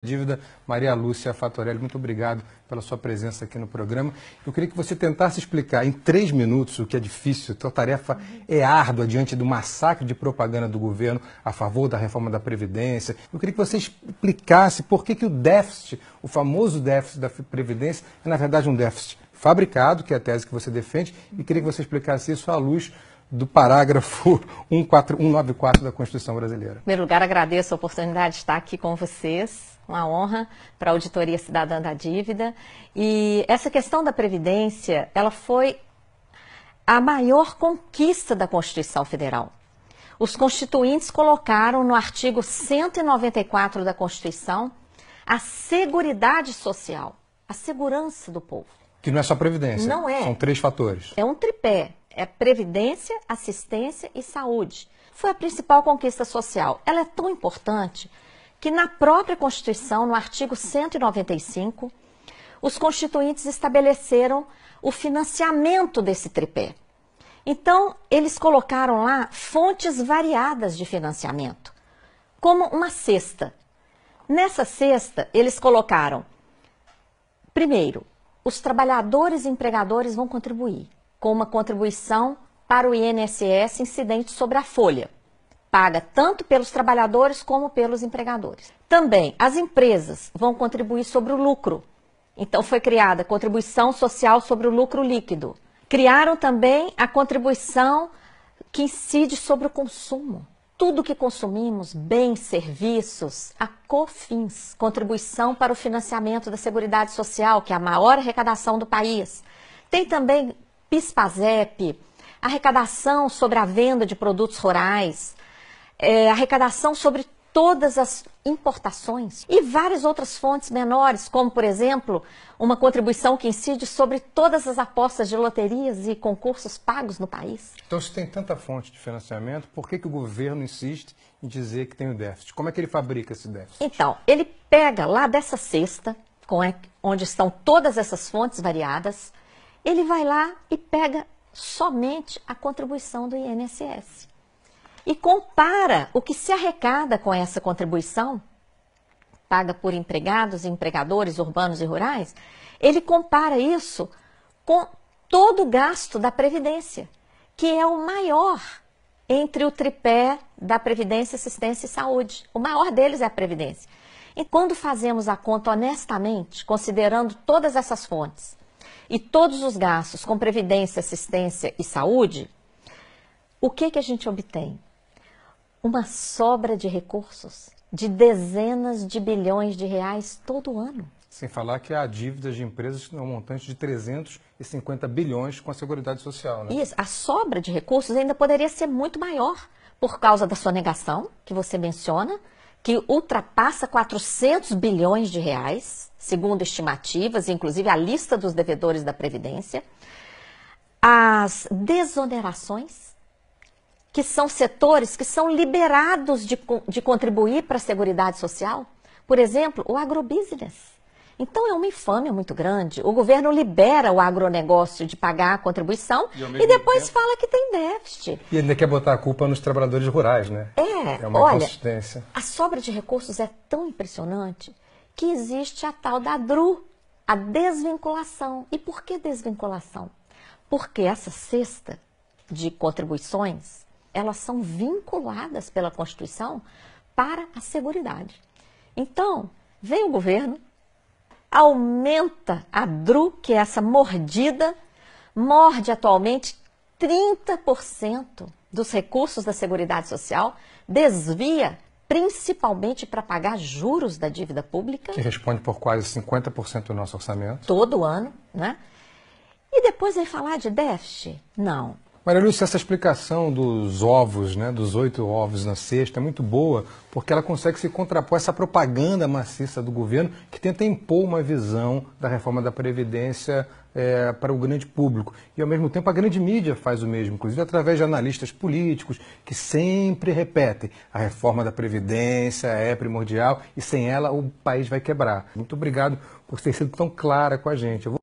Dívida, Maria Lúcia Fatorelli, muito obrigado pela sua presença aqui no programa. Eu queria que você tentasse explicar em 3 minutos, o que é difícil, a tarefa é árdua diante do massacre de propaganda do governo a favor da reforma da Previdência. Eu queria que você explicasse por que o déficit, o famoso déficit da Previdência, é na verdade um déficit fabricado, que é a tese que você defende, e queria que você explicasse isso à luz do parágrafo 194 da Constituição Brasileira. Em primeiro lugar, agradeço a oportunidade de estar aqui com vocês. Uma honra para a Auditoria Cidadã da Dívida. E essa questão da Previdência, ela foi a maior conquista da Constituição Federal. Os constituintes colocaram no artigo 194 da Constituição a seguridade social, a segurança do povo. Que não é só Previdência. Não é. São 3 fatores. É um tripé. É previdência, assistência e saúde. Foi a principal conquista social. Ela é tão importante que na própria Constituição, no artigo 195, os constituintes estabeleceram o financiamento desse tripé. Então, eles colocaram lá fontes variadas de financiamento, como uma cesta. Nessa cesta, eles colocaram, primeiro, os trabalhadores e empregadores vão contribuir com uma contribuição para o INSS incidente sobre a folha, paga tanto pelos trabalhadores como pelos empregadores. Também, as empresas vão contribuir sobre o lucro. Então, foi criada a contribuição social sobre o lucro líquido. Criaram também a contribuição que incide sobre o consumo. Tudo que consumimos, bens, serviços, a COFINS, contribuição para o financiamento da Seguridade Social, que é a maior arrecadação do país. Tem também PIS/PASEP, arrecadação sobre a venda de produtos rurais, arrecadação sobre todas as importações e várias outras fontes menores, como, por exemplo, uma contribuição que incide sobre todas as apostas de loterias e concursos pagos no país. Então, se tem tanta fonte de financiamento, por que o governo insiste em dizer que tem o déficit? Como é que ele fabrica esse déficit? Então, ele pega lá dessa cesta, onde estão todas essas fontes variadas, ele vai lá e pega somente a contribuição do INSS. E compara o que se arrecada com essa contribuição, paga por empregados e empregadores urbanos e rurais, ele compara isso com todo o gasto da Previdência, que é o maior entre o tripé da Previdência, Assistência e Saúde. O maior deles é a Previdência. E quando fazemos a conta honestamente, considerando todas essas fontes e todos os gastos com Previdência, Assistência e Saúde, o que a gente obtém? Uma sobra de recursos de dezenas de bilhões de reais todo ano. Sem falar que há dívidas de empresas que têm um montante de 350 bilhões com a Seguridade Social, né? Isso, a sobra de recursos ainda poderia ser muito maior por causa da sonegação, que você menciona, que ultrapassa 400 bilhões de reais, segundo estimativas, inclusive a lista dos devedores da Previdência. As desonerações, que são setores que são liberados de contribuir para a Seguridade Social. Por exemplo, o agrobusiness. Então, é uma infâmia muito grande. O governo libera o agronegócio de pagar a contribuição e depois fala que tem déficit. E ainda quer botar a culpa nos trabalhadores rurais, né? É uma inconsistência. A sobra de recursos é tão impressionante que existe a tal da DRU, a desvinculação. E por que desvinculação? Porque essa cesta de contribuições, elas são vinculadas pela Constituição para a Seguridade. Então, vem o governo, aumenta a DRU, que é essa mordida, morde atualmente 30% dos recursos da Seguridade Social, desvia principalmente para pagar juros da dívida pública. Que responde por quase 50% do nosso orçamento. Todo ano, né? E depois vem falar de déficit? Não. Maria Lúcia, essa explicação dos ovos, né, dos 8 ovos na cesta, é muito boa, porque ela consegue se contrapor a essa propaganda maciça do governo que tenta impor uma visão da reforma da Previdência para o grande público. E, ao mesmo tempo, a grande mídia faz o mesmo, inclusive através de analistas políticos que sempre repetem: a reforma da Previdência é primordial e sem ela o país vai quebrar. Muito obrigado por ter sido tão clara com a gente.